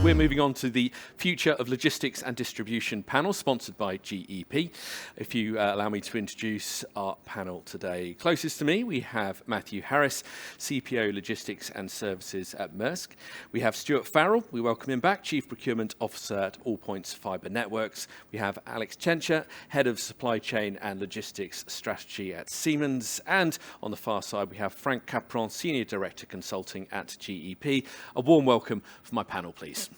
We're moving on to the Future of Logistics and Distribution panel, sponsored by GEP. If you allow me to introduce our panel today. Closest to me, we have Matthew Harris, CPO Logistics and Services at Maersk. We have Stuart Farrell, we welcome him back, Chief Procurement Officer at All Points Fibre Networks. We have Alex Chencha, Head of Supply Chain and Logistics Strategy at Siemens. And on the far side, we have Frank Capron, Senior Director Consulting at GEP. A warm welcome for my panel, please.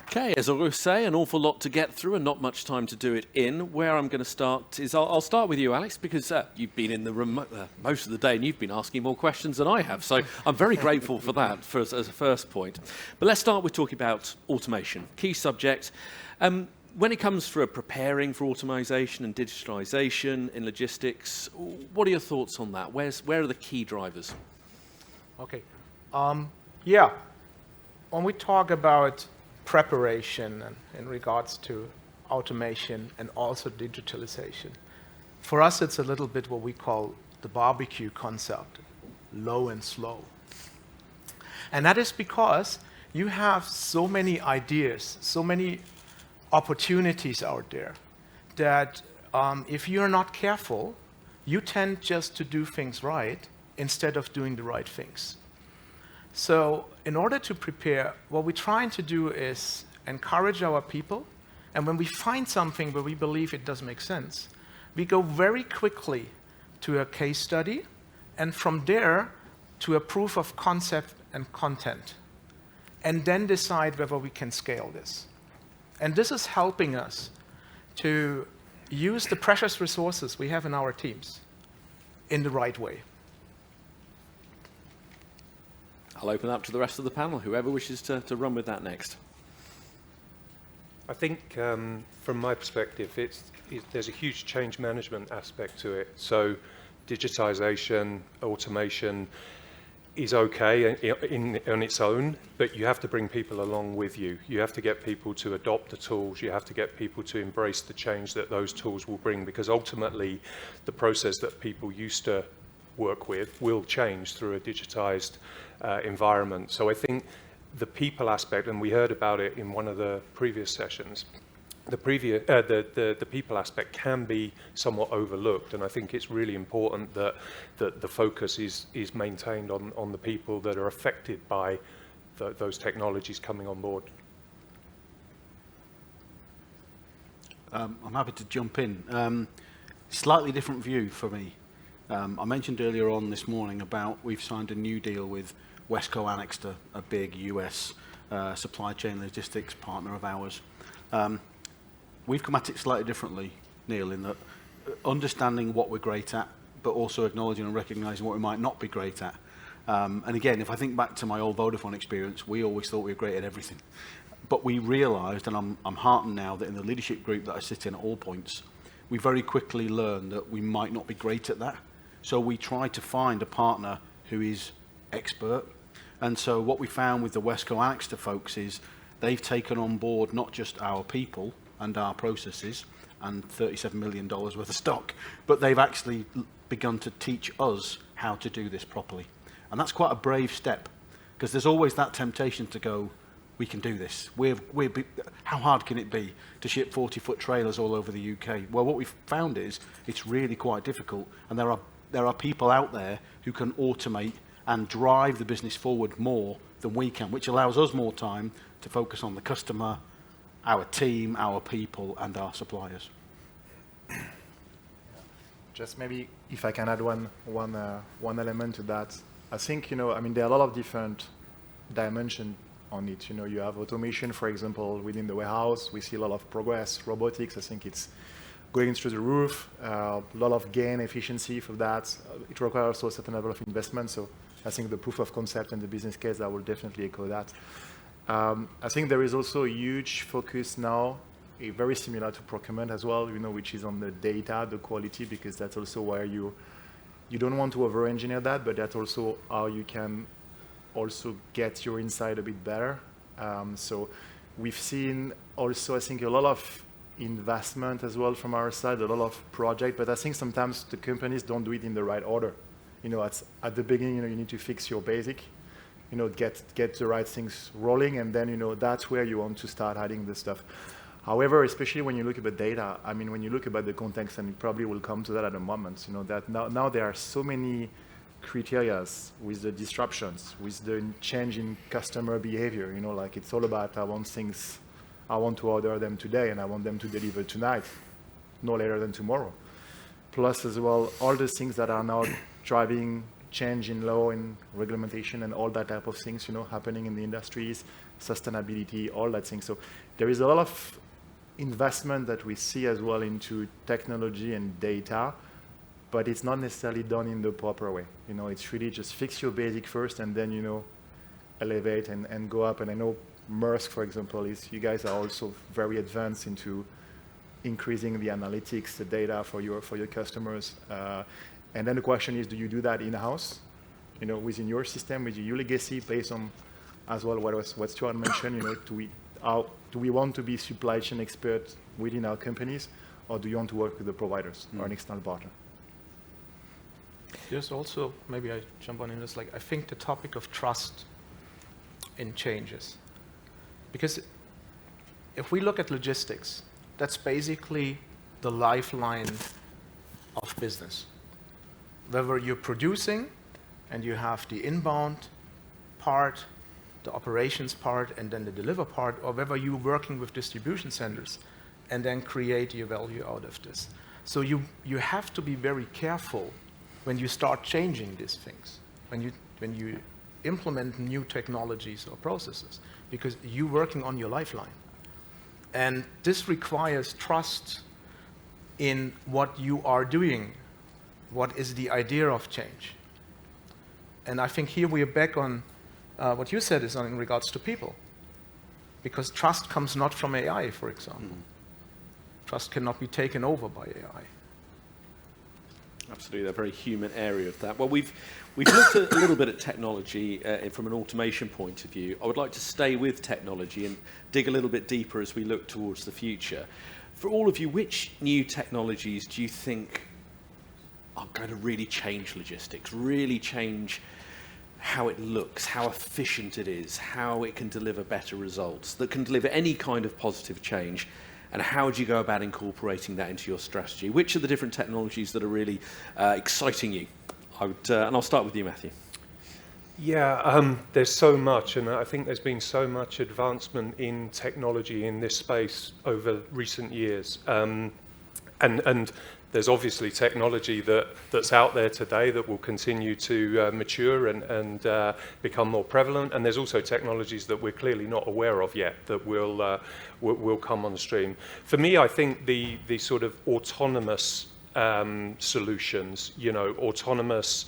Okay, as I always say, an awful lot to get through and not much time to do it in. Where I'm going to start is I'll start with you, Alex, because you've been in the room most of the day and you've been asking more questions than I have. So I'm very grateful for that as a first point. But let's start with talking about automation, key subject. When it comes for preparing for automation and digitalisation in logistics, what are your thoughts on that? Where are the key drivers? Okay. When we talk about preparation in regards to automation and also digitalization, for us it's a little bit what we call the barbecue concept, low and slow. And that is because you have so many ideas, so many opportunities out there that if you're not careful, you tend just to do things right instead of doing the right things. So in order to prepare, what we're trying to do is encourage our people, and when we find something where we believe it does make sense, we go very quickly to a case study, and from there to a proof of concept and content, and then decide whether we can scale this. And this is helping us to use the precious resources we have in our teams in the right way. I'll open up to the rest of the panel, whoever wishes to run with that next. I think from my perspective, there's a huge change management aspect to it. So digitization, automation is okay on its own, but you have to bring people along with you. You have to get people to adopt the tools. You have to get people to embrace the change that those tools will bring, because ultimately the process that people used to work with will change through a digitized environment. So I think the people aspect, and we heard about it in one of the previous sessions, the people aspect can be somewhat overlooked, and I think it's really important that the focus is maintained on the people that are affected by those technologies coming on board. I'm happy to jump in. Slightly different view for me. I mentioned earlier on this morning about we've signed a new deal with Wesco Annexter, a big US supply chain logistics partner of ours. We've come at it slightly differently, Neil, in that understanding what we're great at, but also acknowledging and recognising what we might not be great at. And again, if I think back to my old Vodafone experience, we always thought we were great at everything. But we realised, and I'm heartened now, that in the leadership group that I sit in at All Points, we very quickly learned that we might not be great at that. So we try to find a partner who is expert. And so what we found with the Wesco Annexter folks is they've taken on board not just our people and our processes and $37 million worth of stock, but they've actually begun to teach us how to do this properly. And that's quite a brave step, because there's always that temptation to go, we can do this. How hard can it be to ship 40-foot trailers all over the UK? Well, what we've found is it's really quite difficult, and there are people out there who can automate and drive the business forward more than we can, which allows us more time to focus on the customer, our team, our people, and our suppliers. Just maybe if I can add one element to that. I think, there are a lot of different dimensions on it. You have automation, for example, within the warehouse. We see a lot of progress. Robotics, I think it's going through the roof. A lot of gain efficiency for that. It requires also a certain level of investment. So I think the proof of concept and the business case, I will definitely echo that. I think there is also a huge focus now, very similar to procurement as well, which is on the data, the quality, because that's also where you don't want to over-engineer that, but that's also how you can also get your insight a bit better. So we've seen also, I think, a lot of investment as well from our side, a lot of project, but I think sometimes the companies don't do it in the right order. At the beginning, you need to fix your basic, get the right things rolling, and then that's where you want to start adding the stuff. However, especially when you look at the data, I mean, when you look about the context, and you probably will come to that at a moment, that now there are so many criteria with the disruptions, with the change in customer behavior, like it's all about, I want to order them today and I want them to deliver tonight, no later than tomorrow. Plus as well, all the things that are now driving change in law and regulation and all that type of things, happening in the industries, sustainability, all that thing. So there is a lot of investment that we see as well into technology and data, but it's not necessarily done in the proper way. It's really just fix your basic first and then, elevate and go up. And I know Maersk, for example, you guys are also very advanced into increasing the analytics, the data for your customers. And then the question is, do you do that in-house, within your system, with your legacy, based on, as well, what Stuart mentioned, do we want to be supply chain experts within our companies, or do you want to work with the providers or an external partner? There's also, maybe I jump on in this, I think the topic of trust in changes. Because if we look at logistics, that's basically the lifeline of business. Whether you're producing and you have the inbound part, the operations part, and then the deliver part, or whether you're working with distribution centers and then create your value out of this. So you have to be very careful when you start changing these things, when you implement new technologies or processes, because you're working on your lifeline. And this requires trust in what you are doing, what is the idea of change. And I think here we are back on what you said is in regards to people, because trust comes not from AI, for example. Trust cannot be taken over by AI. Absolutely, a very human area of that. Well, we've looked a little bit at technology from an automation point of view. I would like to stay with technology and dig a little bit deeper as we look towards the future. For all of you, which new technologies do you think are going to really change logistics, really change how it looks, how efficient it is, how it can deliver better results, that can deliver any kind of positive change? And how do you go about incorporating that into your strategy? Which are the different technologies that are really exciting you? And I'll start with you, Matthew. Yeah, there's so much, and I think there's been so much advancement in technology in this space over recent years. And there's obviously technology that's out there today that will continue to mature and become more prevalent. And there's also technologies that we're clearly not aware of yet that will come on stream. For me, I think the sort of autonomous solutions, autonomous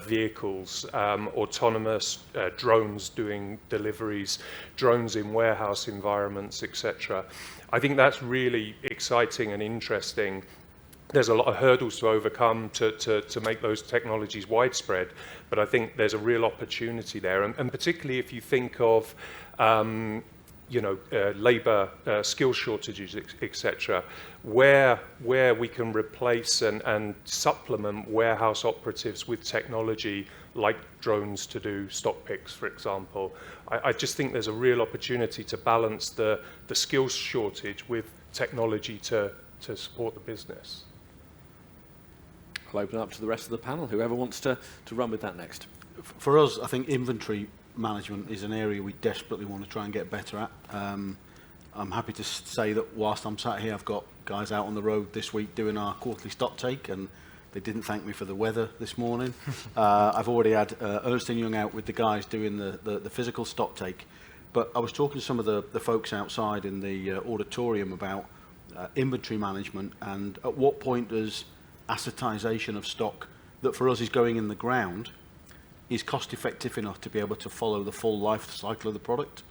vehicles, autonomous drones doing deliveries, drones in warehouse environments, etc. I think that's really exciting and interesting. There's a lot of hurdles to overcome to make those technologies widespread, but I think there's a real opportunity there, and particularly if you think of labor skill shortages, etc., where we can replace and supplement warehouse operatives with technology like drones to do stock picks, for example. I just think there's a real opportunity to balance the skills shortage with technology to support the business. I'll open up to the rest of the panel. Whoever wants to run with that next. For us, I think inventory management is an area we desperately want to try and get better at. I'm happy to say that whilst I'm sat here, I've got guys out on the road this week doing our quarterly stock take, and they didn't thank me for the weather this morning. I've already had Ernst & Young out with the guys doing the physical stock take. But I was talking to some of the folks outside in the auditorium about inventory management, and at what point does assetization of stock that for us is going in the ground is cost effective enough to be able to follow the full life cycle of the product?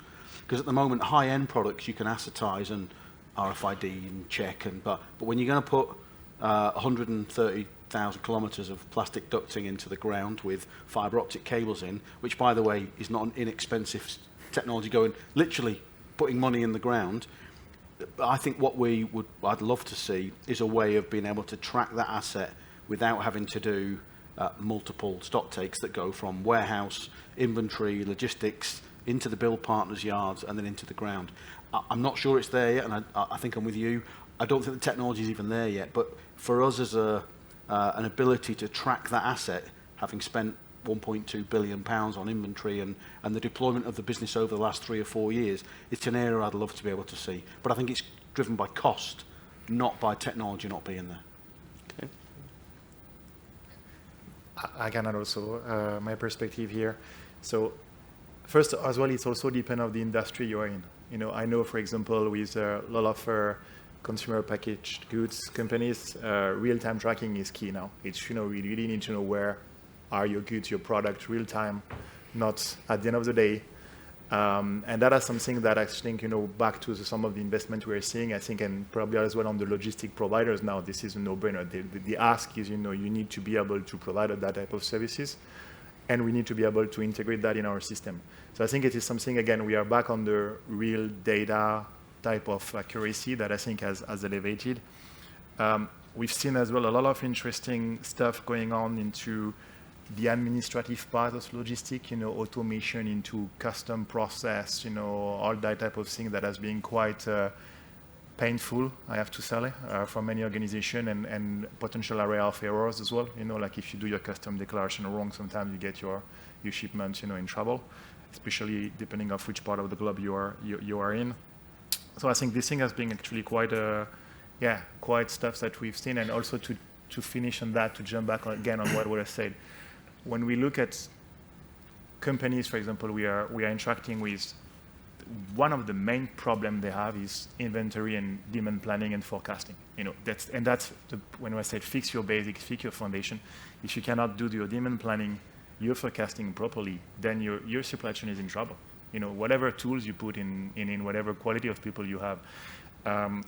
Because at the moment, high-end products you can assetize and RFID and check, but when you're going to put 130,000 kilometres of plastic ducting into the ground with fibre optic cables in, which by the way is not an inexpensive technology, going literally putting money in the ground. I think what I'd love to see is a way of being able to track that asset without having to do multiple stock takes that go from warehouse, inventory, logistics, into the build partners' yards, and then into the ground. I'm not sure it's there yet, and I think I'm with you. I don't think the technology is even there yet, but for us as an ability to track that asset, having spent £1.2 billion on inventory and the deployment of the business over the last 3 or 4 years, it's an area I'd love to be able to see. But I think it's driven by cost, not by technology not being there. Okay. I can add also my perspective here. So first, as well, it's also depend on the industry you're in. You know, I know, for example, with a lot of consumer packaged goods companies, real-time tracking is key now. It's, you know, we really need to know where are your goods, your product, real-time, not at the end of the day. And that is something that I think, you know, back to some of the investment we're seeing, I think, and probably as well on the logistic providers now, this is a no-brainer. The ask is, you know, you need to be able to provide that type of services, and we need to be able to integrate that in our system. So I think it is something, again, we are back on the real data type of accuracy that I think has elevated. We've seen as well a lot of interesting stuff going on into the administrative part of logistics, you know, automation into custom process, you know, all that type of thing that has been quite painful, I have to say, for many organizations, and potential area of errors as well. You know, like if you do your custom declaration wrong, sometimes you get your shipment, you know, in trouble, especially depending on which part of the globe you are in. So I think this thing has been actually quite stuff that we've seen, and also to finish on that, to jump back again on what I said. When we look at companies, for example, we are interacting with, one of the main problems they have is inventory and demand planning and forecasting. You know, that's when I said fix your basics, fix your foundation. If you cannot do your demand planning, your forecasting properly, then your supply chain is in trouble. You know, whatever tools you put in whatever quality of people you have.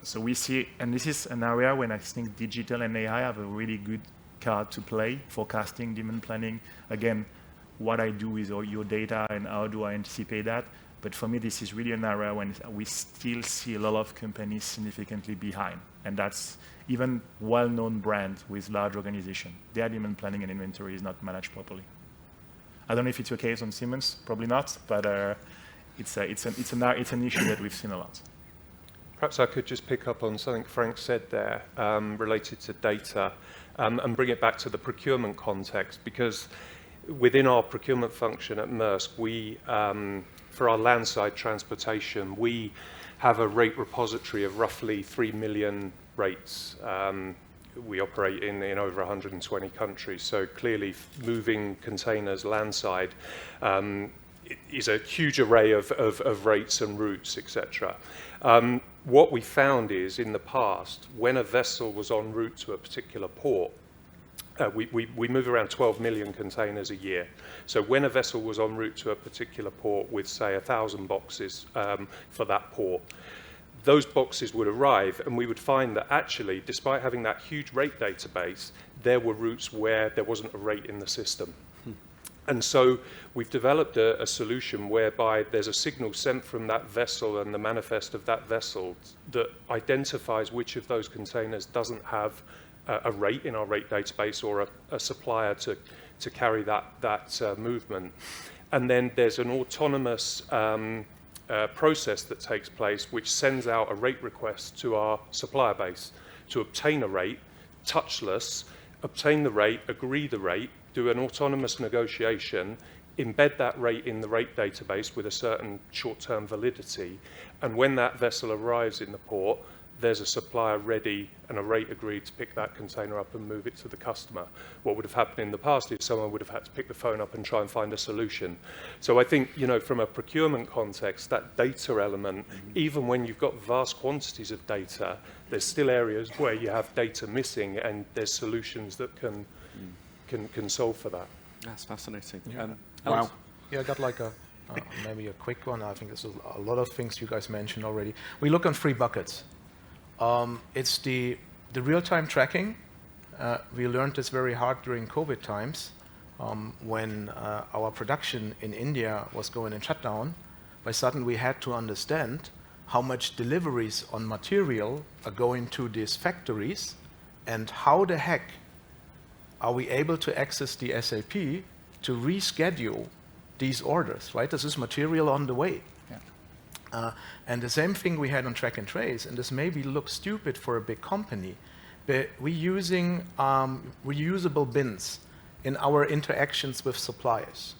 So we see, and this is an area when I think digital and AI have a really good card to play, forecasting, demand planning. Again, what I do is all your data and how do I anticipate that. But for me, this is really an area when we still see a lot of companies significantly behind. And that's even well-known brands with large organizations. Their demand planning and inventory is not managed properly. I don't know if it's your case on Siemens, probably not, but it's an issue that we've seen a lot. Perhaps I could just pick up on something Frank said there related to data and bring it back to the procurement context, because within our procurement function at Maersk, we, for our landside transportation, we have a rate repository of roughly 3 million rates. We operate in over 120 countries, so clearly moving containers landside is a huge array of rates and routes, etc. What we found is, in the past, when a vessel was en route to a particular port, we move around 12 million containers a year. So when a vessel was en route to a particular port with, say, 1,000 boxes for that port, those boxes would arrive, and we would find that actually, despite having that huge rate database, there were routes where there wasn't a rate in the system. And so we've developed a solution whereby there's a signal sent from that vessel and the manifest of that vessel that identifies which of those containers doesn't have a rate in our rate database or a supplier to carry that movement. And then there's an autonomous process that takes place which sends out a rate request to our supplier base to obtain a rate, touchless, obtain the rate, agree the rate, do an autonomous negotiation, embed that rate in the rate database with a certain short-term validity, and when that vessel arrives in the port, there's a supplier ready and a rate agreed to pick that container up and move it to the customer. What would have happened in the past is someone would have had to pick the phone up and try and find a solution. So I think, you know, from a procurement context, that data element, even when you've got vast quantities of data, there's still areas where you have data missing, and there's solutions that can solve for that. That's fascinating. Yeah. Wow. Yeah, I got like maybe a quick one. I think there's a lot of things you guys mentioned already. We look on 3 buckets. It's the real-time tracking. We learned this very hard during COVID times when our production in India was going in shutdown. By sudden, we had to understand how much deliveries on material are going to these factories, and how the heck are we able to access the SAP to reschedule these orders, right? This is material on the way. And the same thing we had on track and trace, and this maybe looks stupid for a big company, but we're using reusable bins in our interactions with suppliers.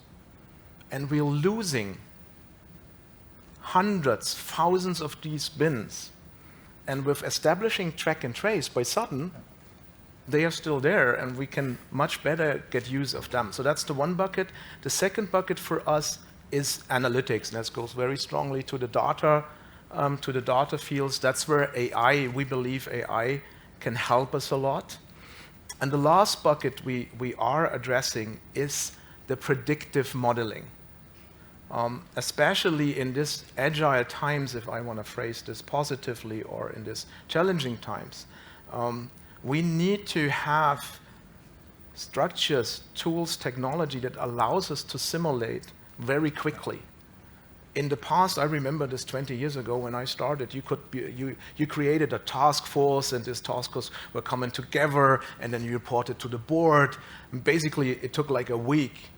And we're losing hundreds, thousands of these bins. And with establishing track and trace, by sudden, they are still there, and we can much better get use of them. So that's the one bucket. The second bucket for us is analytics, and that goes very strongly to the data fields. That's where AI, we believe AI can help us a lot. And the last bucket we are addressing is the predictive modeling. Especially in this agile times, if I want to phrase this positively, or in this challenging times, we need to have structures, tools, technology that allows us to simulate very quickly. In the past, I remember this 20 years ago when I started, you created a task force, and this task force were coming together, and then you reported to the board. And basically, it took like a week,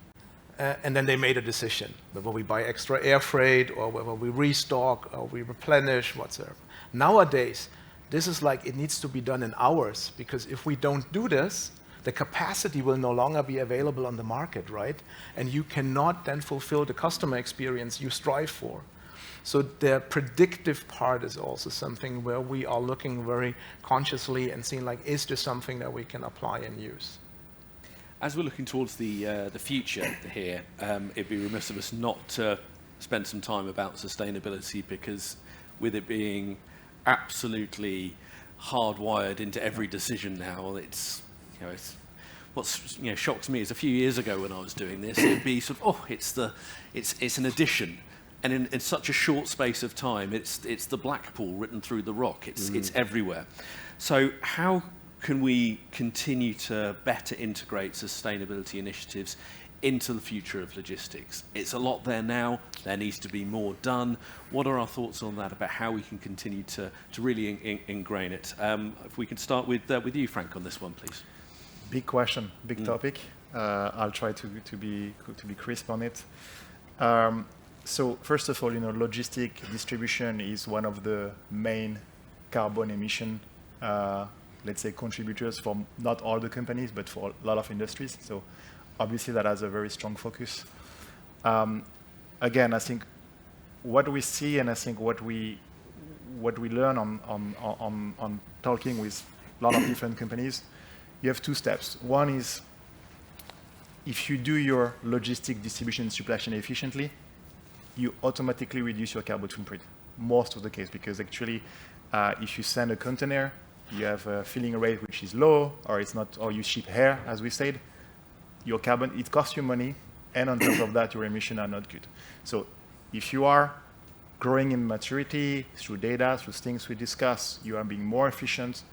and then they made a decision, whether we buy extra air freight, or whether we restock, or we replenish, whatsoever. Nowadays, this is like, it needs to be done in hours, because if we don't do this, the capacity will no longer be available on the market, right? And you cannot then fulfill the customer experience you strive for. So the predictive part is also something where we are looking very consciously and seeing, like, is there something that we can apply and use? As we're looking towards the future here, it'd be remiss of us not to spend some time about sustainability, because with it being absolutely hardwired into every decision now, it's what shocks me is a few years ago when I was doing this, it'd be sort of, it's an addition, and in such a short space of time, it's the Blackpool written through the rock. It's everywhere. So how can we continue to better integrate sustainability initiatives into the future of logistics? It's a lot there now. There needs to be more done. What are our thoughts on that, about how we can continue to really ingrain it? If we can start with you, Frank, on this one, please. Big question, big topic. I'll try to be crisp on it. So first of all, logistic distribution is one of the main carbon emission, let's say, contributors for not all the companies, but for a lot of industries. So obviously that has a very strong focus. Again, I think what we see, and I think what we learn on talking with a lot of different companies, you have two steps. One is, if you do your logistic distribution supply chain efficiently, you automatically reduce your carbon footprint, most of the case, because actually, if you send a container, you have a filling rate which is low, or it's not, or you ship air, as we said, your carbon, it costs you money, and on top of that, your emissions are not good. So if you are growing in maturity through data, through things we discuss, you are being more efficient.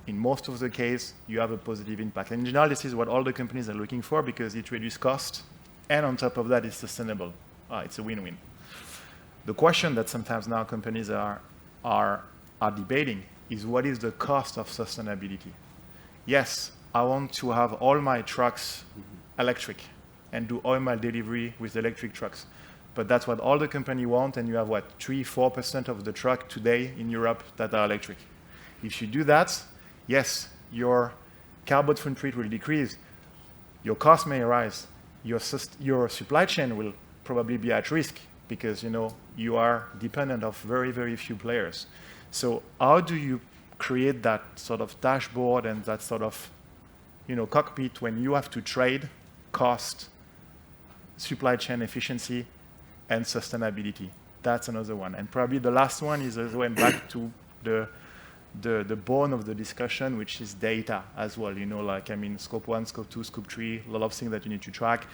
In most of the case, you have a positive impact. And in general, this is what all the companies are looking for, because it reduces cost, and on top of that, it's sustainable. It's a win-win. The question that sometimes now companies are debating is, what is the cost of sustainability? Yes, I want to have all my trucks electric and do all my delivery with electric trucks. But that's what all the companies want, and you have, 3-4% of the truck today in Europe that are electric. If you do that, yes, your carbon footprint will decrease, your cost may rise, your supply chain will probably be at risk, because you are dependent of very, very few players. So how do you create that sort of dashboard and that sort of cockpit when you have to trade cost, supply chain efficiency, and sustainability? That's another one. And probably the last one is going back to the bone of the discussion, which is data as well. Scope 1, Scope 2, Scope 3, a lot of things that you need to track.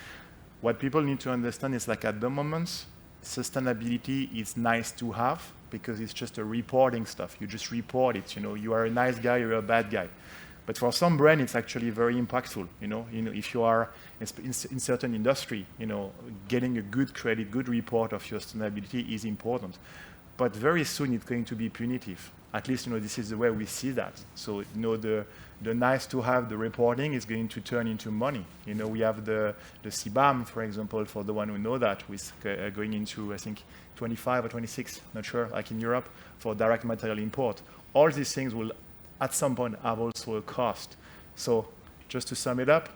What people need to understand is, at the moment, sustainability is nice to have, because it's just a reporting stuff. You just report it. You are a nice guy, you're a bad guy. But for some brand, it's actually very impactful. If you are in certain industry, getting a good credit, good report of your sustainability is important. But very soon, it's going to be punitive. At least, this is the way we see that. So, the nice to have, the reporting is going to turn into money. We have the CBAM, for example, for the one who know that, with going into, I think, 25 or 26, not sure, like in Europe, for direct material import. All these things will, at some point, have also a cost. So, just to sum it up,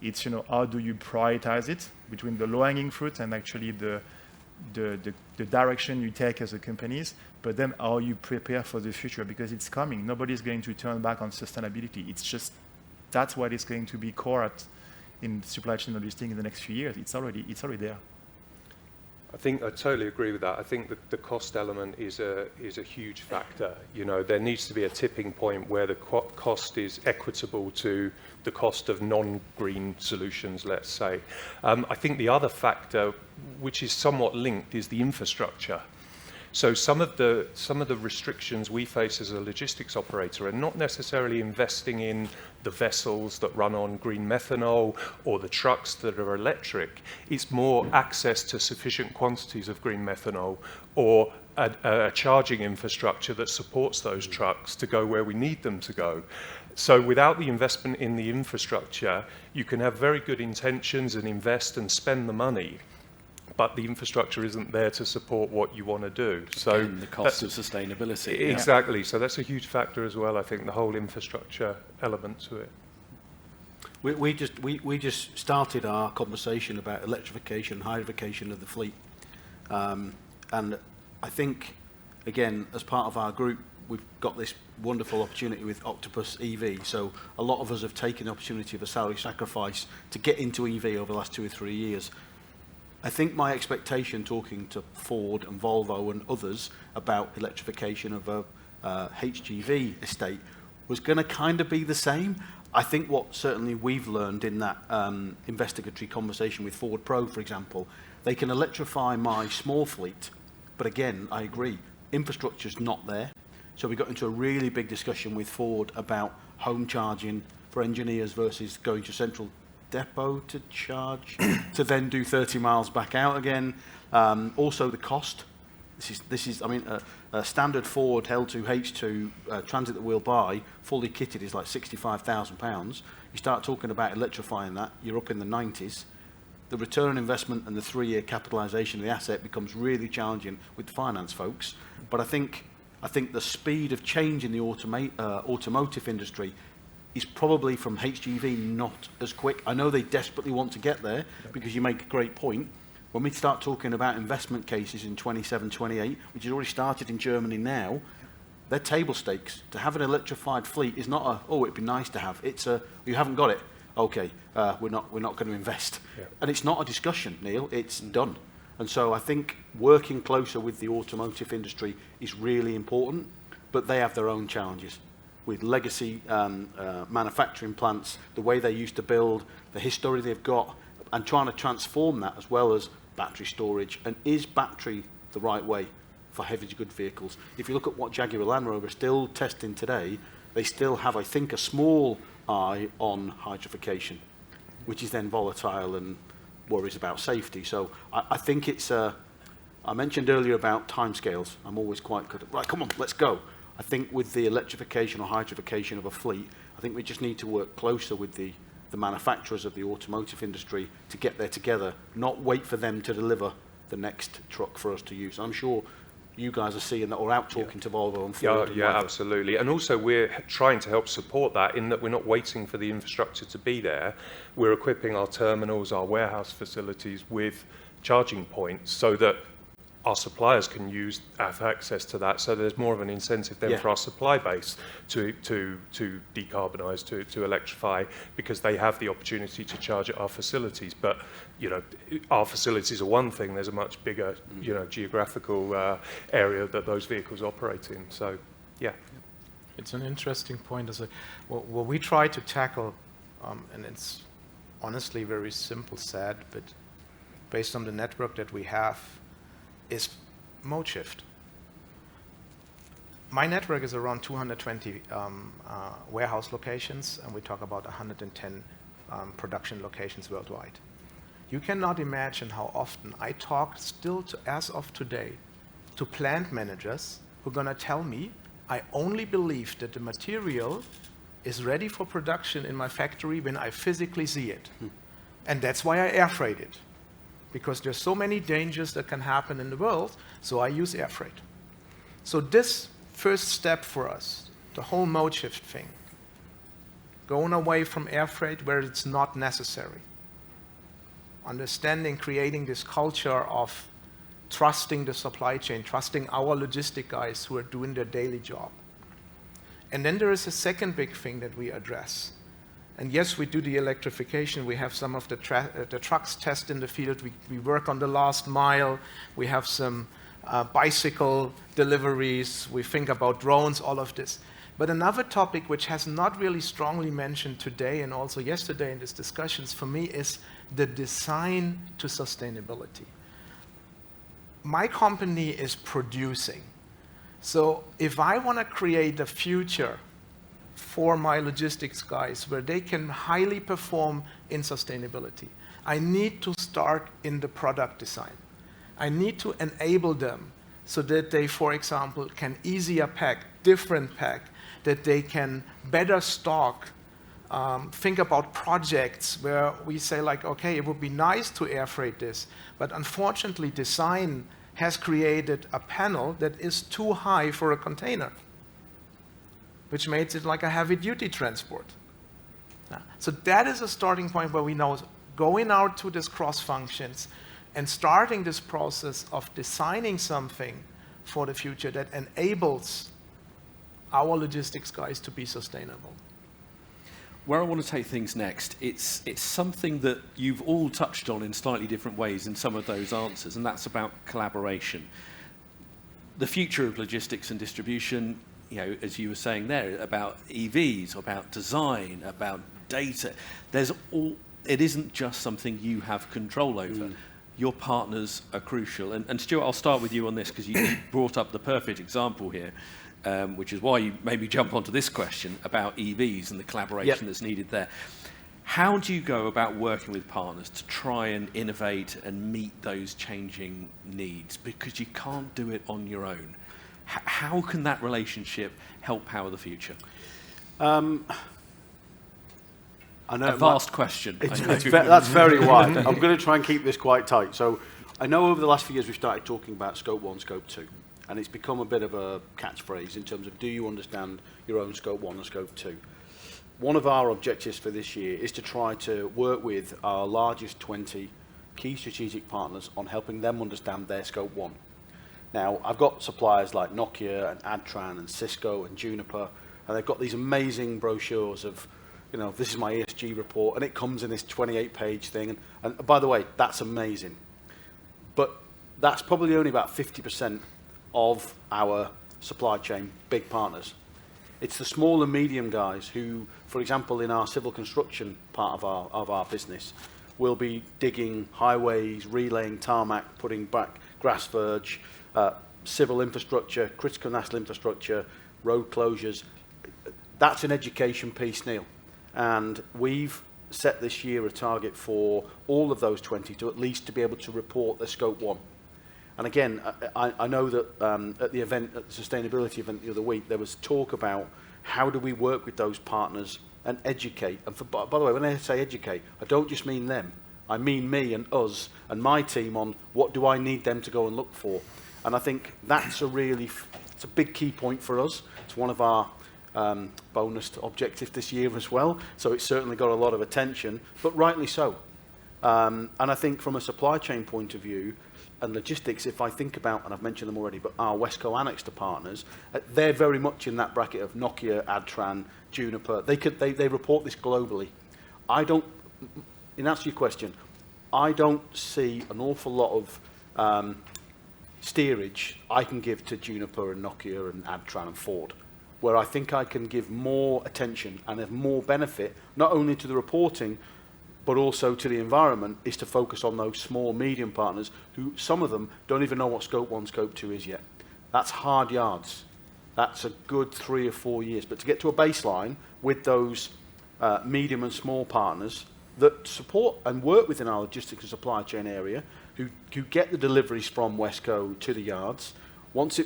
it's, how do you prioritize it between the low-hanging fruit and actually the direction you take as a companies, but then how you prepare for the future, because it's coming. Nobody's going to turn back on sustainability. It's just, that's what is going to be core in supply chain logistics in the next few years. It's already there. I think I totally agree with that. I think that the cost element is a huge factor. There needs to be a tipping point where the cost is equitable to the cost of non-green solutions, let's say. I think the other factor, which is somewhat linked, is the infrastructure. So some of the restrictions we face as a logistics operator are not necessarily investing in the vessels that run on green methanol or the trucks that are electric. It's more access to sufficient quantities of green methanol or a charging infrastructure that supports those trucks to go where we need them to go. So without the investment in the infrastructure, you can have very good intentions and invest and spend the money, but the infrastructure isn't there to support what you want to do. So and the cost of sustainability. Exactly. So that's a huge factor as well, I think, the whole infrastructure element to it. We just started our conversation about electrification and hydrification of the fleet. And I think, again, as part of our group, we've got this wonderful opportunity with Octopus EV. So a lot of us have taken the opportunity of a salary sacrifice to get into EV over the last 2 or 3 years. I think my expectation, talking to Ford and Volvo and others about electrification of a HGV estate, was going to kind of be the same. I think what certainly we've learned in that investigatory conversation with Ford Pro, for example, they can electrify my small fleet, but again, I agree, infrastructure's not there. So we got into a really big discussion with Ford about home charging for engineers versus going to central depot to charge, to then do 30 miles back out again. Also the cost. This is I mean, a standard Ford L2 H2 Transit that we'll buy, fully kitted, is like £65,000. You start talking about electrifying that, you're up in the 90s. The return on investment and the 3-year capitalisation of the asset becomes really challenging with the finance folks. But I think the speed of change in the automotive industry is probably from HGV not as quick. I know they desperately want to get there, because you make a great point. When we start talking about investment cases in 27, 28, which has already started in Germany now, they're table stakes. To have an electrified fleet is not a, oh, it'd be nice to have. It's a, you haven't got it. Okay, we're not going to invest. Yeah. And it's not a discussion, Neil, it's done. And so I think working closer with the automotive industry is really important, but they have their own challenges with legacy manufacturing plants, the way they used to build, the history they've got, and trying to transform that, as well as battery storage. And is battery the right way for heavy goods vehicles? If you look at what Jaguar Land Rover is still testing today, they still have, I think, a small eye on hydrification, which is then volatile and worries about safety. So I think it's, I mentioned earlier about timescales. I'm always quite good at, right, come on, let's go. I think with the electrification or hydrification of a fleet, I think we just need to work closer with the manufacturers of the automotive industry to get there together, not wait for them to deliver the next truck for us to use. I'm sure you guys are seeing that, or out talking to Volvo and Ford. Yeah, absolutely. And also we're trying to help support that in that we're not waiting for the infrastructure to be there. We're equipping our terminals, our warehouse facilities with charging points so that our suppliers can have access to that, so there's more of an incentive then for our supply base to decarbonise, to electrify, because they have the opportunity to charge at our facilities. But our facilities are one thing. There's a much bigger geographical area that those vehicles operate in. So yeah, it's an interesting point. What we try to tackle, and it's honestly very simple said, but based on the network that we have, is mode shift. My network is around 220 warehouse locations, and we talk about 110 production locations worldwide. You cannot imagine how often I talk still to, as of today, to plant managers who are going to tell me I only believe that the material is ready for production in my factory when I physically see it. And that's why I air freight it. Because there's so many dangers that can happen in the world, so I use air freight. So this first step for us, the whole mode shift thing, going away from air freight where it's not necessary. Understanding, creating this culture of trusting the supply chain, trusting our logistic guys who are doing their daily job. And then there is a second big thing that we address. And yes, we do the electrification. We have some of the trucks test in the field. We work on the last mile. We have some bicycle deliveries. We think about drones, all of this. But another topic which has not really strongly mentioned today and also yesterday in these discussions for me is the design to sustainability. My company is producing. So if I want to create a future for my logistics guys where they can highly perform in sustainability, I need to start in the product design. I need to enable them so that they, for example, can easier pack, different pack, that they can better stock. Think about projects where we say like, okay, it would be nice to air freight this, but unfortunately design has created a panel that is too high for a container, which makes it like a heavy-duty transport. So that is a starting point where we know going out to these cross-functions and starting this process of designing something for the future that enables our logistics guys to be sustainable. Where I want to take things next, it's something that you've all touched on in slightly different ways in some of those answers, and that's about collaboration. The future of logistics and distribution, as you were saying there, about EVs, about design, about data. It isn't just something you have control over. Your partners are crucial. And Stuart, I'll start with you on this because you brought up the perfect example here. Which is why you made me jump onto this question about EVs and the collaboration that's needed there. How do you go about working with partners to try and innovate and meet those changing needs? Because you can't do it on your own. How can that relationship help power the future? I know a vast question. That's very wide. I'm going to try and keep this quite tight. So I know over the last few years we've started talking about scope 1, scope 2. And it's become a bit of a catchphrase in terms of do you understand your own scope 1 and scope 2? One of our objectives for this year is to try to work with our largest 20 key strategic partners on helping them understand their scope 1. Now, I've got suppliers like Nokia and Adtran and Cisco and Juniper, and they've got these amazing brochures of, this is my ESG report, and it comes in this 28-page thing. And by the way, that's amazing. But that's probably only about 50% of our supply chain big partners. It's the small and medium guys who, for example, in our civil construction part of our business, will be digging highways, relaying tarmac, putting back grass verge, civil infrastructure, critical national infrastructure, road closures. That's an education piece, Neil. And we've set this year a target for all of those 20 to at least to be able to report their scope 1. And again, I know that at the sustainability event the other week, there was talk about how do we work with those partners and educate. And by the way, when I say educate, I don't just mean them. I mean me and us and my team on what do I need them to go and look for. And I think that's it's a big key point for us. It's one of our bonus objectives this year as well. So it's certainly got a lot of attention, but rightly so. And I think from a supply chain point of view, and logistics, if I think about, and I've mentioned them already, but our Wesco Annexter partners, they're very much in that bracket of Nokia, Adtran, Juniper. They report this globally. In answer to your question, I don't see an awful lot of steerage I can give to Juniper and Nokia and Adtran and Ford, where I think I can give more attention and have more benefit, not only to the reporting, but also to the environment, is to focus on those small, medium partners who, some of them, don't even know what scope 1, scope 2 is yet. That's hard yards. That's a good 3 or 4 years. But to get to a baseline with those medium and small partners that support and work within our logistics and supply chain area, who get the deliveries from Wesco to the yards,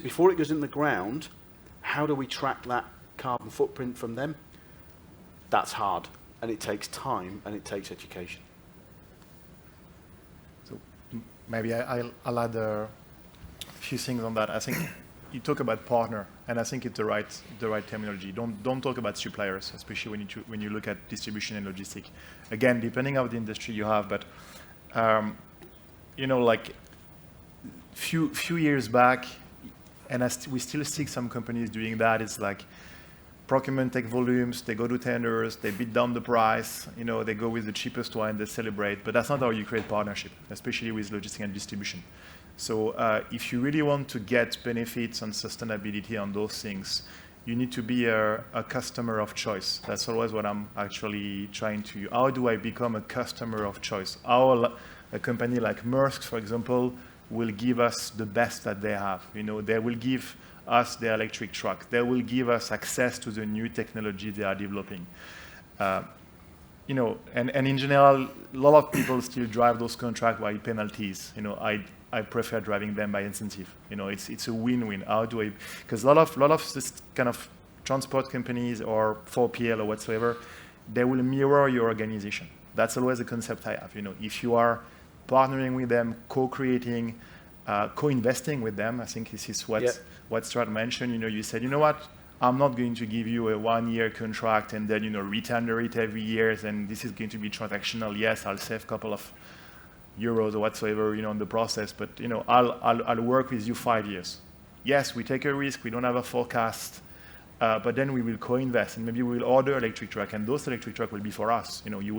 before it goes in the ground, How do we track that carbon footprint from them? That's hard, and it takes time, and it takes education. So maybe I'll add a few things on that. I think you talk about partner, and I think it's the right terminology. Don't talk about suppliers, especially when you look at distribution and logistics. Again, depending on the industry you have, but like few years back, and we still see some companies doing that. It's like procurement take volumes, they go to tenders, they bid down the price, they go with the cheapest one, they celebrate. But that's not how you create partnership, especially with logistics and distribution. So if you really want to get benefits and sustainability on those things, you need to be a customer of choice. That's always what I'm actually trying to. How do I become a customer of choice? How a company like Maersk, for example, will give us the best that they have. They will give us their electric truck. They will give us access to the new technology they are developing. And in general, a lot of people still drive those contracts by penalties. I prefer driving them by incentive. It's a win-win. How do I? Because a lot of this kind of transport companies or 4PL or whatsoever, they will mirror your organization. That's always a concept I have. If you are partnering with them, co-creating, co-investing with them, I think this is what Strat mentioned. You said, what? I'm not going to give you a 1-year contract and then retender it every year, and this is going to be transactional. Yes, I'll save a couple of euros or whatsoever, in the process, but I'll work with you 5 years. Yes, we take a risk, we don't have a forecast, but then we will co-invest, and maybe we will order electric truck, and those electric truck will be for us. You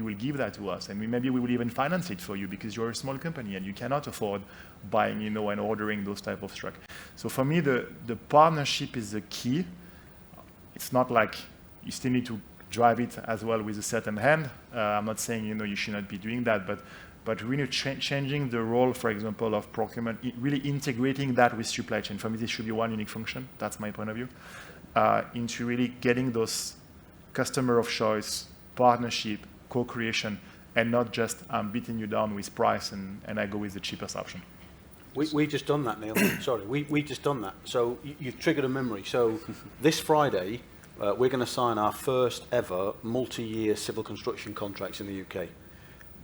will give that to us, and maybe we will even finance it for you because you're a small company and you cannot afford buying, and ordering those type of truck. So for me, the partnership is the key. It's not like you still need to drive it as well with a certain hand. I'm not saying you should not be doing that, but really changing the role, for example, of procurement, really integrating that with supply chain. For me, this should be one unique function. That's my point of view. Into really getting those customer of choice, partnership, co-creation, and not just I'm beating you down with price and I go with the cheapest option. We just done that, Neil. Sorry, we just done that. So you've triggered a memory. So this Friday, we're going to sign our first ever multi-year civil construction contracts in the UK.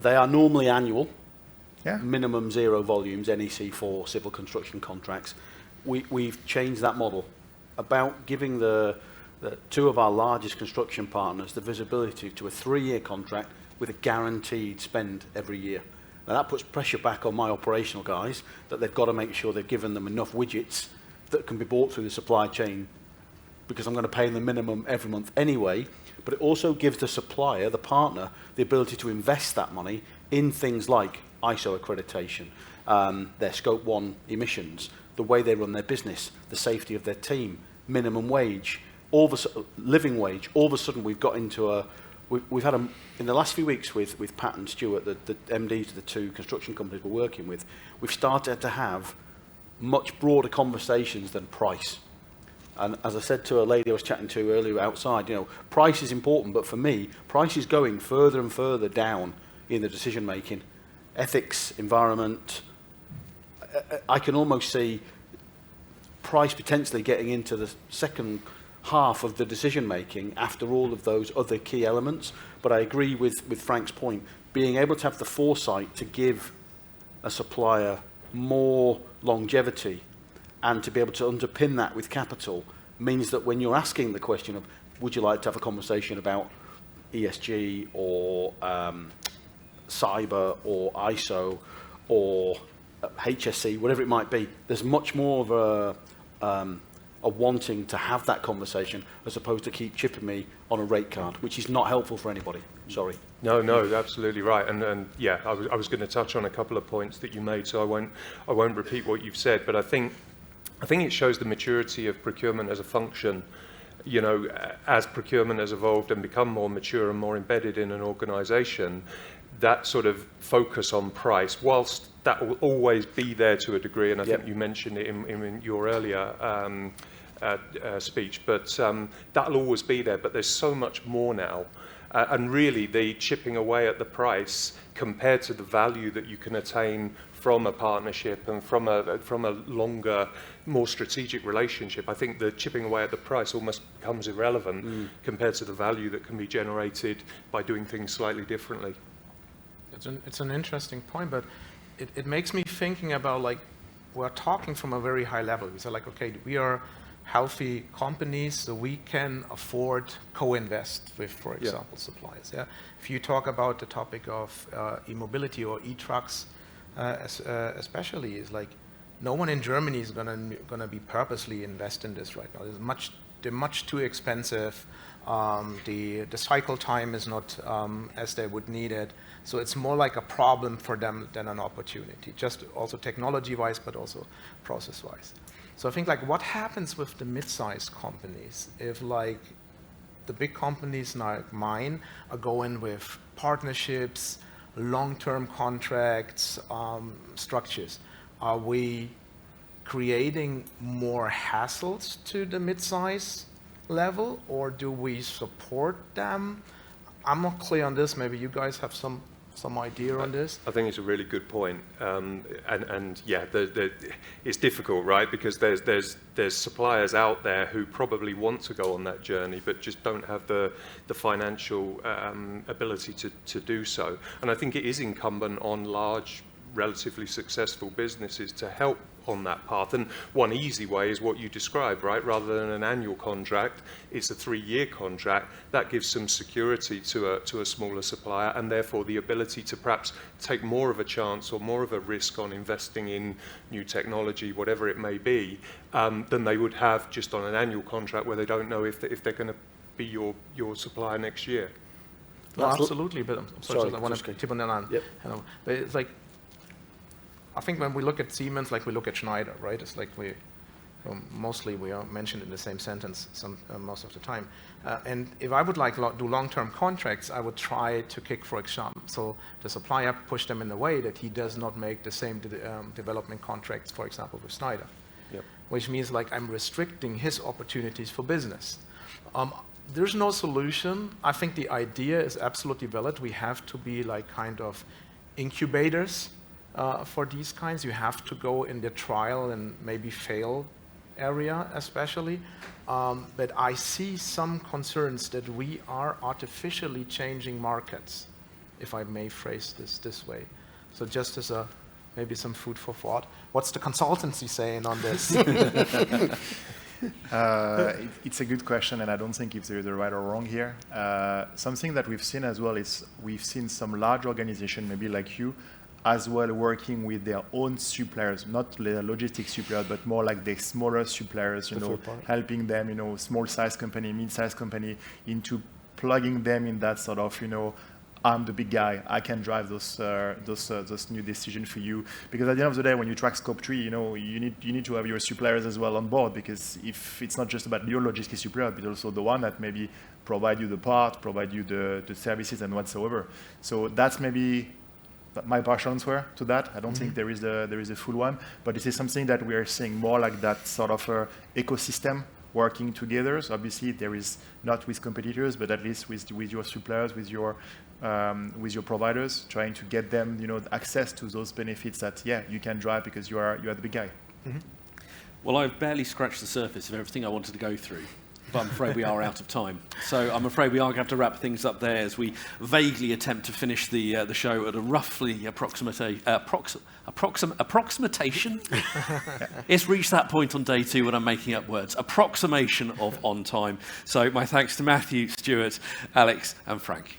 They are normally annual, minimum zero volumes, NEC4 civil construction contracts. We've changed that model about giving the two of our largest construction partners the visibility to a 3-year contract with a guaranteed spend every year. Now that puts pressure back on my operational guys that they've got to make sure they've given them enough widgets that can be bought through the supply chain, because I'm going to pay them the minimum every month anyway. But it also gives the supplier, the partner, the ability to invest that money in things like ISO accreditation, their Scope 1 emissions, the way they run their business, the safety of their team, minimum wage, living wage. All of a sudden we've got into we've had in the last few weeks with Pat and Stuart, the MDs of the two construction companies we're working with, we've started to have much broader conversations than price. And as I said to a lady I was chatting to earlier outside, price is important, but for me, price is going further and further down in the decision making. Ethics, environment, I can almost see price potentially getting into the second half of the decision making after all of those other key elements. But I agree with Frank's point, being able to have the foresight to give a supplier more longevity and to be able to underpin that with capital means that when you're asking the question of, would you like to have a conversation about ESG or cyber or ISO or HSE, whatever it might be, there's much more of a wanting to have that conversation as opposed to keep chipping me on a rate card, which is not helpful for anybody. Sorry. No, absolutely right. And yeah, I was going to touch on a couple of points that you made, so I won't repeat what you've said, but I think it shows the maturity of procurement as a function. As procurement has evolved and become more mature and more embedded in an organization, that sort of focus on price, whilst that will always be there to a degree, and I think you mentioned it in your earlier speech, but that'll always be there, but there's so much more now. And really, the chipping away at the price compared to the value that you can attain from a partnership and from a longer, more strategic relationship, I think the chipping away at the price almost becomes irrelevant compared to the value that can be generated by doing things slightly differently. It's an interesting point, but it makes me thinking about, like, we're talking from a very high level. We say, like, okay, we are healthy companies, so we can afford co-invest with, for example, suppliers. Yeah. If you talk about the topic of e-mobility or e-trucks, especially, is like no one in Germany is gonna be purposely invest in this right now. They're much too expensive. The cycle time is not as they would need it. So it's more like a problem for them than an opportunity, just also technology-wise, but also process-wise. So I think, like, what happens with the mid-sized companies if, like, the big companies like mine are going with partnerships, long-term contracts, structures? Are we creating more hassles to the mid-size level, or do we support them? I'm not clear on this. Maybe you guys have some idea on this. I think it's a really good point, and yeah, it's difficult, right? Because there's suppliers out there who probably want to go on that journey, but just don't have the financial ability to do so. And I think it is incumbent on large, relatively successful businesses to help on that path. And one easy way is what you described, right? Rather than an annual contract, it's a 3-year contract. That gives some security to a smaller supplier, and therefore the ability to perhaps take more of a chance or more of a risk on investing in new technology, whatever it may be, than they would have just on an annual contract where they don't know if they're going to be your supplier next year. No, absolutely, but I'm sorry, I want to tip on that on. Yep. But it's like, I think when we look at Siemens, like we look at Schneider, right? It's like mostly we are mentioned in the same sentence most of the time. And if I would like do long-term contracts, I would try to kick, for example, so the supplier push them in a way that he does not make the same development contracts, for example, with Schneider. Yep. Which means, like, I'm restricting his opportunities for business. There's no solution. I think the idea is absolutely valid. We have to be like kind of incubators for these kinds. You have to go in the trial and maybe fail area especially. But I see some concerns that we are artificially changing markets, if I may phrase this way. So just as maybe some food for thought. What's the consultancy saying on this? It's a good question, and I don't think if there is a right or wrong here. Something that we've seen as well is we've seen some large organizations, maybe like you, as well working with their own suppliers, not the logistics suppliers, but more like the smaller suppliers, helping them, small-sized company, mid-sized company, into plugging them in that sort of, I'm the big guy. I can drive those new decisions for you. Because at the end of the day, when you track Scope 3, you need to have your suppliers as well on board. Because if it's not just about your logistics supplier, but also the one that maybe provide you the part, provide you the services and whatsoever. So that's maybe my partial answer to that. I don't think there is a full one, but this is something that we are seeing more like that sort of ecosystem working together. So obviously there is not with competitors, but at least with your suppliers, with your providers, trying to get them access to those benefits that you can drive because you are the big guy. Mm-hmm. Well, I've barely scratched the surface of everything I wanted to go through, but I'm afraid we are out of time. So I'm afraid we are going to have to wrap things up there as we vaguely attempt to finish the show at a roughly approximation. It's reached that point on day 2 when I'm making up words. Approximation of on time. So my thanks to Matthew, Stuart, Alex and Frank.